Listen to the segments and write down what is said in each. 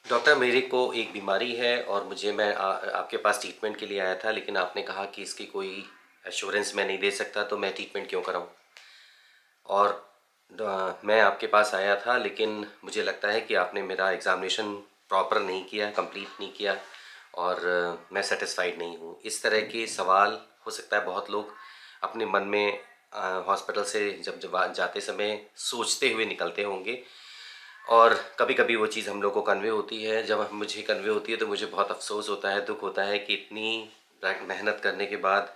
Doctor, मेरे को एक बीमारी है और आपके पास ट्रीटमेंट के लिए आया था, लेकिन आपने कहा कि इसकी कोई एश्योरेंस मैं नहीं दे सकता, तो मैं ट्रीटमेंट क्यों कराऊं। और मैं आपके पास आया था, लेकिन मुझे लगता है कि आपने मेरा एग्ज़ामिनेशन प्रॉपर नहीं किया, कंप्लीट नहीं किया, और मैं सेटिस्फाइड नहीं हूँ। इस तरह के सवाल हो सकता है बहुत लोग अपने मन में हॉस्पिटल से जब जाते समय सोचते हुए निकलते होंगे, और कभी कभी वो चीज़ हम लोग को कन्वे होती है। जब मुझे कन्वे होती है तो मुझे बहुत अफसोस होता है, दुख होता है कि इतनी मेहनत करने के बाद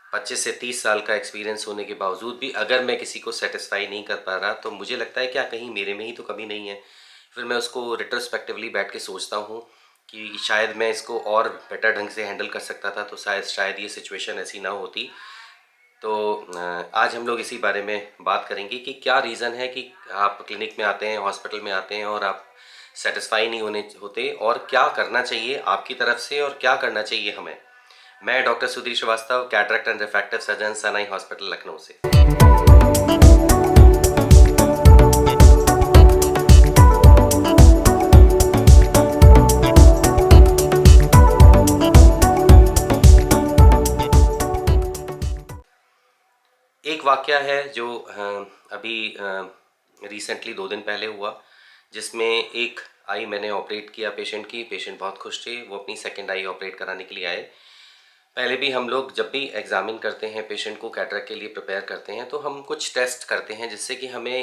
25 से 30 साल का एक्सपीरियंस होने के बावजूद भी अगर मैं किसी को सेटिस्फाई नहीं कर पा रहा, तो मुझे लगता है क्या कहीं मेरे में ही तो कमी नहीं है। फिर मैं उसको रिट्रोस्पेक्टिवली बैठ के सोचता हूँ कि शायद मैं इसको और बेटर ढंग से हैंडल कर सकता था, तो शायद ये सिचुएशन ऐसी ना होती। तो आज हम लोग इसी बारे में बात करेंगे कि क्या रीज़न है कि आप क्लिनिक में आते हैं, हॉस्पिटल में आते हैं और आप सेटिस्फाई नहीं होते, और क्या करना चाहिए आपकी तरफ से और क्या करना चाहिए हमें। मैं doctor Sudhir Srivastava, cataract and refractive surgeon, Sanai hospital, Lucknow से। एक वाक़या है जो अभी रिसेंटली 2 दिन पहले हुआ, जिसमें एक आई मैंने ऑपरेट किया पेशेंट की। पेशेंट बहुत खुश थे, वो अपनी सेकंड आई ऑपरेट कराने के लिए आए। पहले भी हम लोग जब भी एग्ज़ामिन करते हैं पेशेंट को, कैटरेक्ट के लिए प्रिपेयर करते हैं, तो हम कुछ टेस्ट करते हैं जिससे कि हमें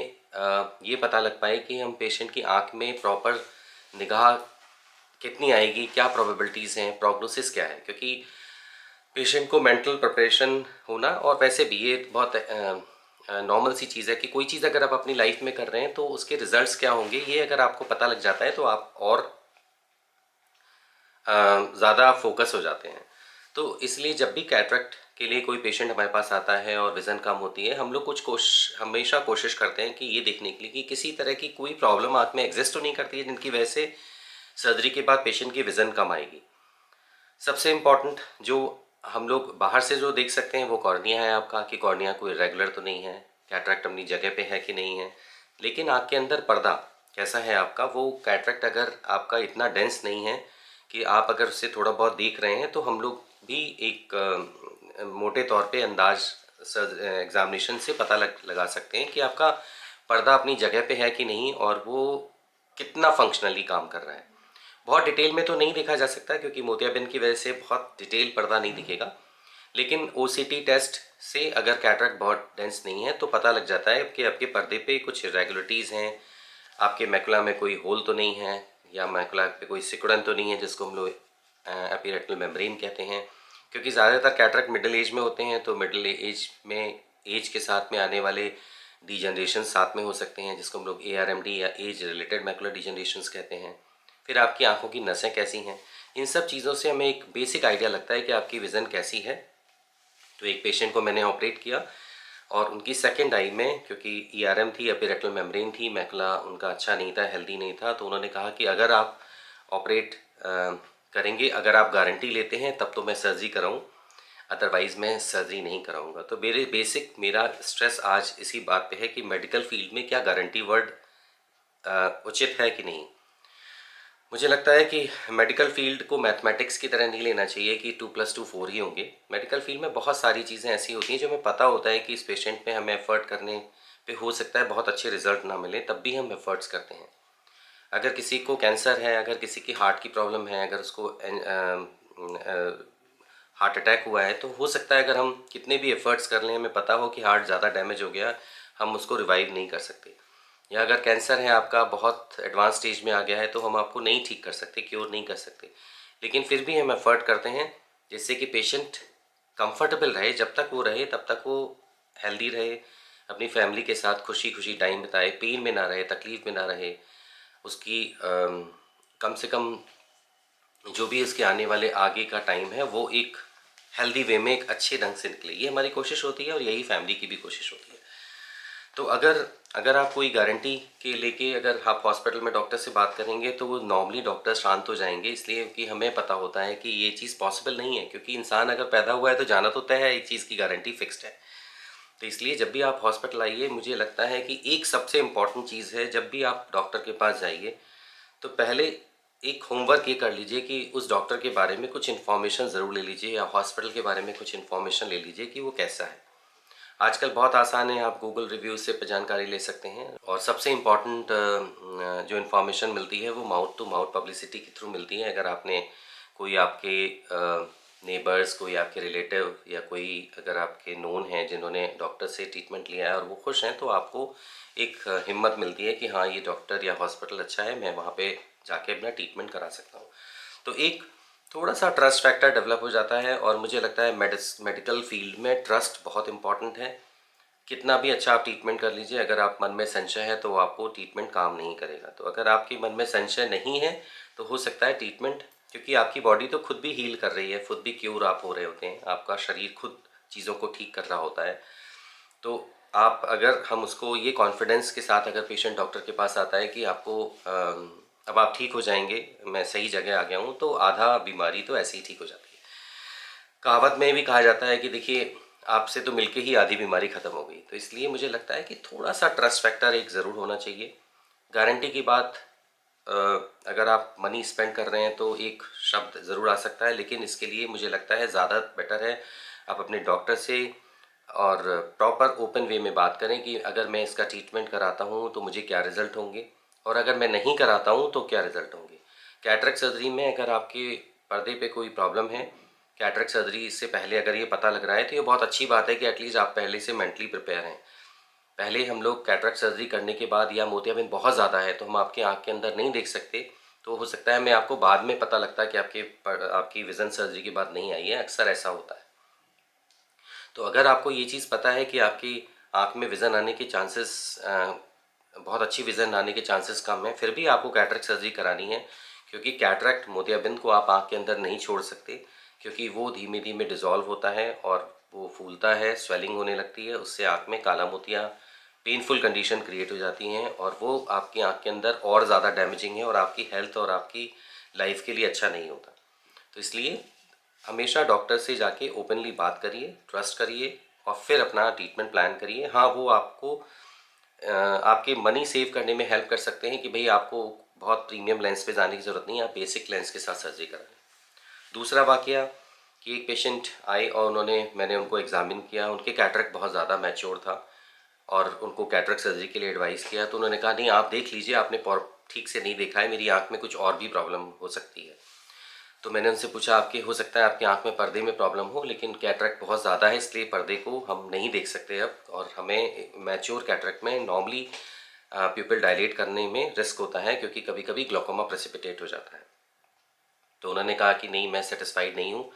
ये पता लग पाए कि हम पेशेंट की आँख में प्रॉपर निगाह कितनी आएगी, क्या प्रोबेबिलिटीज़ हैं, प्रोग्नोसिस क्या है। क्योंकि पेशेंट को मेंटल प्रिपरेशन होना, और वैसे भी ये बहुत नॉर्मल सी चीज़ है कि कोई चीज़ अगर आप अपनी लाइफ में कर रहे हैं तो उसके रिजल्ट्स क्या होंगे, ये अगर आपको पता लग जाता है तो आप और ज़्यादा फोकस हो जाते हैं। तो इसलिए जब भी कैटरेक्ट के लिए कोई पेशेंट हमारे पास आता है और विज़न कम होती है, हम लोग हमेशा कोशिश करते हैं कि ये देखने के लिए कि किसी तरह की कोई प्रॉब्लम आँख में एग्जिस्ट तो नहीं करती है जिनकी वजह से सर्जरी के बाद पेशेंट की विज़न कम आएगी। सबसे इम्पॉर्टेंट जो हम लोग बाहर से जो देख सकते हैं वो कॉर्निया है आपका, कि कॉर्निया कोई रेगुलर तो नहीं है, कैटरेक्ट अपनी जगह पे है कि नहीं है। लेकिन आँख के अंदर पर्दा कैसा है आपका, वो कैटरेक्ट अगर आपका इतना डेंस नहीं है कि आप अगर उससे थोड़ा बहुत देख रहे हैं, तो हम लोग भी एक मोटे तौर पे अंदाज एग्जामिनेशन से पता लगा सकते हैं कि आपका पर्दा अपनी जगह पे है कि नहीं, और वो कितना फंक्शनली काम कर रहा है। बहुत डिटेल में तो नहीं देखा जा सकता क्योंकि मोतियाबिंद की वजह से बहुत डिटेल पर्दा नहीं दिखेगा, लेकिन ओसीटी टेस्ट से अगर कैटरेक्ट बहुत डेंस नहीं है तो पता लग जाता है कि आपके पर्दे पे कुछ इरेगुलरिटीज़ हैं, आपके मैकुला में कोई होल तो नहीं है, या मैकुला पे कोई सिकुड़न तो नहीं है, जिसको हम लोग एपीरेटिनल मेम्ब्रेन कहते हैं। क्योंकि ज़्यादातर कैटरेक्ट मिडिल एज में होते हैं, तो मिडिल एज में एज के साथ में आने वाले डिजनरेशन साथ में हो सकते हैं, जिसको हम लोग ARMD या एज रिलेटेड मैकुलर डिजनरेशंस कहते हैं। फिर आपकी आंखों की नसें कैसी हैं, इन सब चीज़ों से हमें एक बेसिक आइडिया लगता है कि आपकी विज़न कैसी है। तो एक पेशेंट को मैंने ऑपरेट किया, और उनकी सेकंड आई में क्योंकि ERM थी, एपीरेटिनल मेम्ब्रेन थी, मैकुला उनका अच्छा नहीं था, हेल्दी नहीं था, तो उन्होंने कहा कि अगर आप ऑपरेट करेंगे, अगर आप गारंटी लेते हैं तब तो मैं सर्जरी कराऊं, अदरवाइज़ मैं सर्जरी नहीं कराऊंगा। तो मेरा स्ट्रेस आज इसी बात पे है कि मेडिकल फील्ड में क्या गारंटी वर्ड उचित है कि नहीं। मुझे लगता है कि मेडिकल फील्ड को मैथमेटिक्स की तरह नहीं लेना चाहिए कि 2+2 4 ही होंगे। मेडिकल फील्ड में बहुत सारी चीज़ें ऐसी होती हैं जो हमें पता होता है कि इस पेशेंट पे हमें एफ़र्ट करने पे हो सकता है बहुत अच्छे रिजल्ट ना मिले, तब भी हम एफ़र्ट्स करते हैं। अगर किसी को कैंसर है, अगर किसी की हार्ट की प्रॉब्लम है, अगर उसको हार्ट अटैक हुआ है, तो हो सकता है अगर हम कितने भी एफ़र्ट्स कर लें, हमें पता हो कि हार्ट ज़्यादा डैमेज हो गया, हम उसको रिवाइव नहीं कर सकते। या अगर कैंसर है आपका, बहुत एडवांस स्टेज में आ गया है, तो हम आपको नहीं ठीक कर सकते, क्योर नहीं कर सकते। लेकिन फिर भी हम एफ़र्ट करते हैं जिससे कि पेशेंट कंफर्टेबल रहे, जब तक वो रहे तब तक वो हेल्दी रहे, अपनी फैमिली के साथ खुशी खुशी टाइम बिताए, पेन में ना रहे, तकलीफ़ में ना रहे। उसकी कम से कम जो भी इसके आने वाले आगे का टाइम है वो एक हेल्दी वे में एक अच्छे ढंग से निकले, ये हमारी कोशिश होती है और यही फैमिली की भी कोशिश होती है। तो अगर अगर आप कोई गारंटी के लेके अगर आप हॉस्पिटल में डॉक्टर से बात करेंगे, तो वो नॉर्मली डॉक्टर शांत हो जाएंगे, इसलिए कि हमें पता होता है कि ये चीज़ पॉसिबल नहीं है, क्योंकि इंसान अगर पैदा हुआ है तो जाना तो तय है, एक चीज़ की गारंटी फिक्स्ड है। तो इसलिए जब भी आप हॉस्पिटल आइए, मुझे लगता है कि एक सबसे इम्पॉर्टेंट चीज़ है, जब भी आप डॉक्टर के पास जाइए तो पहले एक होमवर्क ये कर लीजिए कि उस डॉक्टर के बारे में कुछ इन्फॉर्मेशन ज़रूर ले लीजिए या हॉस्पिटल के बारे में कुछ इन्फॉर्मेशन ले लीजिए कि वो कैसा है। आजकल बहुत आसान है, आप गूगल रिव्यूज़ से जानकारी ले सकते हैं और सबसे इम्पॉर्टेंट जो इन्फॉर्मेशन मिलती है वो माउथ टू माउथ पब्लिसिटी के थ्रू मिलती है। अगर आपने कोई आपके नेबर्स, कोई आपके रिलेटिव या कोई अगर आपके नोन हैं जिन्होंने डॉक्टर से ट्रीटमेंट लिया है और वो खुश हैं, तो आपको एक हिम्मत मिलती है कि हाँ, ये डॉक्टर या हॉस्पिटल अच्छा है, मैं वहाँ पे जाके अपना ट्रीटमेंट करा सकता हूँ। तो एक थोड़ा-सा ट्रस्ट फैक्टर डेवलप हो जाता है और मुझे लगता है मेडिकल फील्ड में ट्रस्ट बहुत इम्पॉर्टेंट है। कितना भी अच्छा आप ट्रीटमेंट कर लीजिए, अगर आप मन में संशय है तो आपको ट्रीटमेंट काम नहीं करेगा। तो अगर आपके मन में संशय नहीं है तो हो सकता है ट्रीटमेंट, क्योंकि आपकी बॉडी तो खुद भी हील कर रही है, खुद भी क्योर आप हो रहे होते हैं, आपका शरीर खुद चीज़ों को ठीक कर रहा होता है। तो आप अगर हम उसको ये कॉन्फिडेंस के साथ अगर पेशेंट डॉक्टर के पास आता है कि आपको अब आप ठीक हो जाएँगे, मैं सही जगह आ गया हूँ, तो आधा बीमारी तो ऐसे ही ठीक हो जाती है। कहावत में भी कहा जाता है कि देखिए, आपसे तो मिलके ही आधी बीमारी ख़त्म हो गई। तो इसलिए मुझे लगता है कि थोड़ा-सा ट्रस्ट फैक्टर एक ज़रूर होना चाहिए। गारंटी की बात, अ, अगर आप मनी स्पेंड कर रहे हैं तो एक शब्द ज़रूर आ सकता है, लेकिन इसके लिए मुझे लगता है ज़्यादा बेटर है आप अपने डॉक्टर से और प्रॉपर ओपन वे में बात करें कि अगर मैं इसका ट्रीटमेंट कराता हूँ तो मुझे क्या रिज़ल्ट होंगे और अगर मैं नहीं कराता हूँ तो क्या रिज़ल्ट होंगे। कैटरेक्ट सर्जरी में अगर आपके पर्दे पे कोई प्रॉब्लम है, कैटरेक्ट सर्जरी से पहले अगर ये पता लग रहा है, तो ये बहुत अच्छी बात है कि एटलीस्ट आप पहले से मेंटली प्रिपेयर हैं। पहले हम लोग कैटरेक्ट सर्जरी करने के बाद या मोतियाबिंद बहुत ज़्यादा है तो हम आपकी आँख के अंदर नहीं देख सकते, तो हो सकता है हमें आपको बाद में पता लगता है कि आपकी विज़न सर्जरी के बाद नहीं आई है, अक्सर ऐसा होता है। तो अगर आपको ये चीज़ पता है कि आपकी आँख में विज़न आने के चांसेस, बहुत अच्छी विज़न आने के चांसेस कम हैं, फिर भी आपको कैटरेक्ट सर्जरी करानी है, क्योंकि कैटरेक्ट मोतियाबिंद को आप आँख के अंदर नहीं छोड़ सकते, क्योंकि वो धीमे-धीमे डिसॉल्व होता है और वो फूलता है, स्वेलिंग होने लगती है, उससे आँख में काला मोतिया, पेनफुल कंडीशन क्रिएट हो जाती हैं और वो आपकी आँख के अंदर और ज़्यादा डैमेजिंग है और आपकी हेल्थ और आपकी लाइफ़ के लिए अच्छा नहीं होता। तो इसलिए हमेशा डॉक्टर से जाके ओपनली बात करिए, ट्रस्ट करिए और फिर अपना ट्रीटमेंट प्लान करिए। हाँ, वो आपको आपके मनी सेव करने में हेल्प कर सकते हैं कि भई आपको बहुत प्रीमियम लेंस पे जाने की ज़रूरत नहीं है, आप बेसिक लेंस के साथ सर्जरी करा लें। दूसरा वाक़या कि एक पेशेंट आए और मैंने उनको एग्ज़ामिन किया, उनके कैटरेक्ट बहुत ज़्यादा मैच्योर था और उनको कैटरेक्ट सर्जरी के लिए एडवाइस किया, तो उन्होंने कहा, "नहीं, आप देख लीजिए, आपने ठीक से नहीं देखा है, मेरी आँख में कुछ और भी प्रॉब्लम हो सकती है।" तो मैंने उनसे पूछा, आपके हो सकता है आपकी आँख में पर्दे में प्रॉब्लम हो, लेकिन कैटरेक्ट बहुत ज़्यादा है, इसलिए पर्दे को हम नहीं देख सकते अब और हमें मैच्योर कैटरेक्ट में नॉर्मली प्यूपिल डायलेट करने में रिस्क होता है, क्योंकि कभी-कभी ग्लोकोमा प्रेसिपिटेट हो जाता है। तो उन्होंने कहा कि नहीं, मैं सैटिस्फाइड नहीं हूँ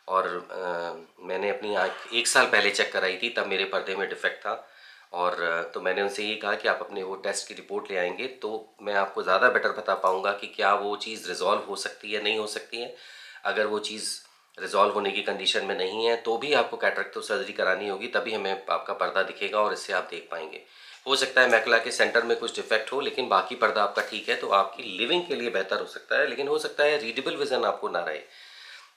और मैंने अपनी आँख 1 साल पहले चेक कराई थी, तब मेरे पर्दे में डिफेक्ट था और तो मैंने उनसे ये कहा कि आप अपने वो टेस्ट की रिपोर्ट ले आएँगे, तो मैं आपको ज़्यादा बेटर बता पाऊँगा कि क्या वो चीज़ रिज़ॉल्व हो सकती है, नहीं हो सकती है। अगर वो चीज़ रिज़ॉल्व होने की कंडीशन में नहीं है, तो भी आपको कैटरेक्ट तो सर्जरी करानी होगी, तभी हमें आपका पर्दा दिखेगा और इससे आप देख पाएँगे। हो सकता है मैकुला के सेंटर में कुछ डिफेक्ट हो, लेकिन बाकी पर्दा आपका ठीक है, तो आपकी लिविंग के लिए बेहतर हो सकता है, लेकिन हो सकता है रीडेबल विज़न आपको ना रहे।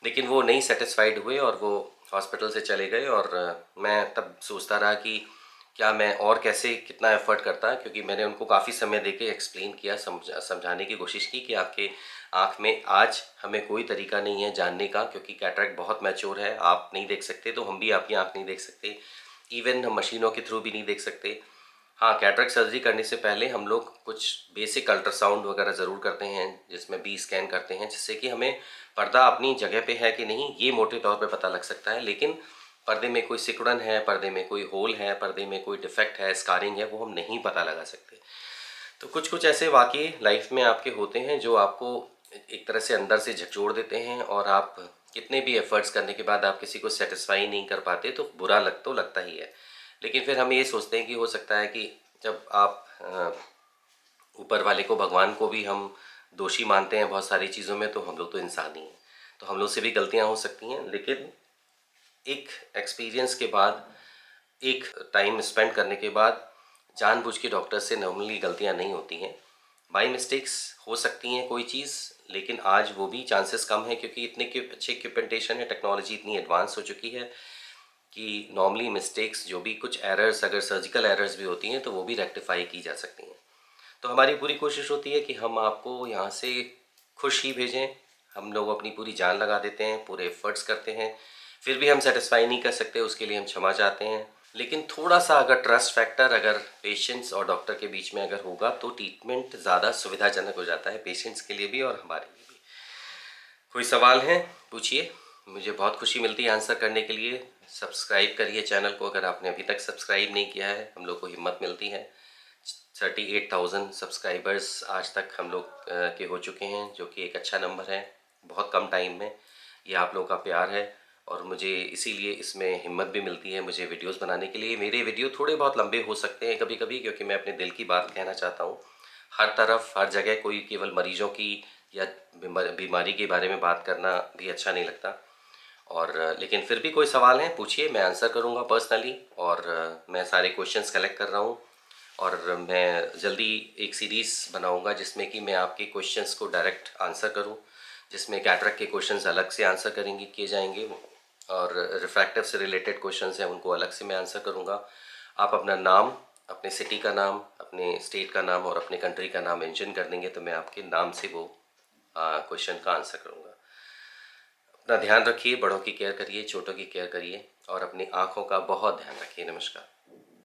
लेकिन वो नहीं सैटिस्फाइड हुए और वो हॉस्पिटल से चले गए और मैं तब सोचता रहा कि क्या मैं और कैसे कितना एफ़र्ट करता, क्योंकि मैंने उनको काफ़ी समय देके एक्सप्लेन किया, समझाने की कोशिश की कि आपके आँख में आज हमें कोई तरीका नहीं है जानने का, क्योंकि कैटरेक्ट बहुत मैच्योर है, आप नहीं देख सकते, तो हम भी आपकी आँख नहीं देख सकते। इवन हम मशीनों के थ्रू भी नहीं देख सकते। हाँ, कैटरेक्ट सर्जरी करने से पहले हम लोग कुछ बेसिक अल्ट्रासाउंड वगैरह ज़रूर करते हैं, जिसमें बी स्कैन करते हैं, जिससे कि हमें पर्दा अपनी जगह पे है कि नहीं, ये मोटे तौर पे पता लग सकता है। लेकिन पर्दे में कोई सिकुड़न है, पर्दे में कोई होल है, पर्दे में कोई डिफेक्ट है, स्कारिंग है, वो हम नहीं पता लगा सकते। तो कुछ-कुछ ऐसे वाक़ये लाइफ़ में आपके होते हैं जो आपको एक तरह से अंदर से झकझोर देते हैं और आप कितने भी एफ़र्ट्स करने के बाद आप किसी को सैटिस्फाई नहीं कर पाते, तो बुरा तो लगता ही है। लेकिन फिर हम ये सोचते हैं कि हो सकता है कि जब आप ऊपर वाले को, भगवान को भी हम दोषी मानते हैं बहुत सारी चीज़ों में, तो हम लोग तो इंसान ही हैं। तो हम लोग से भी गलतियाँ हो सकती हैं, लेकिन एक एक्सपीरियंस के बाद, एक टाइम स्पेंड करने के बाद, जानबूझ के डॉक्टर से नॉर्मली गलतियाँ नहीं होती हैं। बाय मिस्टेक्स हो सकती हैं कोई चीज़, लेकिन आज वो भी चांसेस कम है, क्योंकि इतने अच्छे इक्विपमेंटेशन है, टेक्नोलॉजी इतनी एडवांस हो चुकी है कि नॉर्मली मिस्टेक्स, जो भी कुछ एरर्स, अगर सर्जिकल एरर्स भी होती हैं, तो वो भी रेक्टिफाई की जा सकती हैं। तो हमारी पूरी कोशिश होती है कि हम आपको यहाँ से खुश ही भेजें। हम लोग अपनी पूरी जान लगा देते हैं, पूरे एफर्ट्स करते हैं, फिर भी हम सेटिस्फाई नहीं कर सकते, उसके लिए हम क्षमा चाहते हैं। लेकिन थोड़ा-सा अगर ट्रस्ट फैक्टर अगर पेशेंट्स और डॉक्टर के बीच में अगर होगा तो ट्रीटमेंट ज़्यादा सुविधाजनक हो जाता है पेशेंट्स के लिए भी और हमारे लिए भी। कोई सवाल है पूछिए, मुझे बहुत खुशी मिलती है आंसर करने के लिए। सब्सक्राइब करिए चैनल को अगर आपने अभी तक सब्सक्राइब नहीं किया है, हम लोग को हिम्मत मिलती है। 38,000 सब्सक्राइबर्स आज तक हम लोग के हो चुके हैं, जो कि एक अच्छा नंबर है बहुत कम टाइम में। ये आप लोगों का प्यार है और मुझे इसीलिए इसमें हिम्मत भी मिलती है मुझे वीडियोस बनाने के लिए। मेरे वीडियो थोड़े बहुत लंबे हो सकते हैं कभी-कभी, क्योंकि मैं अपने दिल की बात कहना चाहता हूँ। हर तरफ हर जगह कोई केवल मरीजों की या बीमारी के बारे में बात करना भी अच्छा नहीं लगता। और लेकिन फिर भी कोई सवाल है पूछिए, मैं आंसर करूँगा पर्सनली। और मैं सारे क्वेश्चंस कलेक्ट कर रहा हूँ और मैं जल्दी एक सीरीज़ बनाऊँगा जिसमें कि मैं आपके क्वेश्चंस को डायरेक्ट आंसर करूँ, जिसमें कैटरेक्ट के क्वेश्चंस अलग से आंसर किए जाएंगे और रिफ्रैक्टिव से रिलेटेड क्वेश्चंस हैं उनको अलग से मैं आंसर करूँगा। आप अपना नाम, अपने सिटी का नाम, अपने स्टेट का नाम और अपने कंट्री का नाम मेंशन कर देंगे तो मैं आपके नाम से वो क्वेश्चन का आंसर करूँगा। अपना ध्यान रखिए, बड़ों की केयर करिए, छोटों की केयर करिए और अपनी आँखों का बहुत ध्यान रखिए। नमस्कार।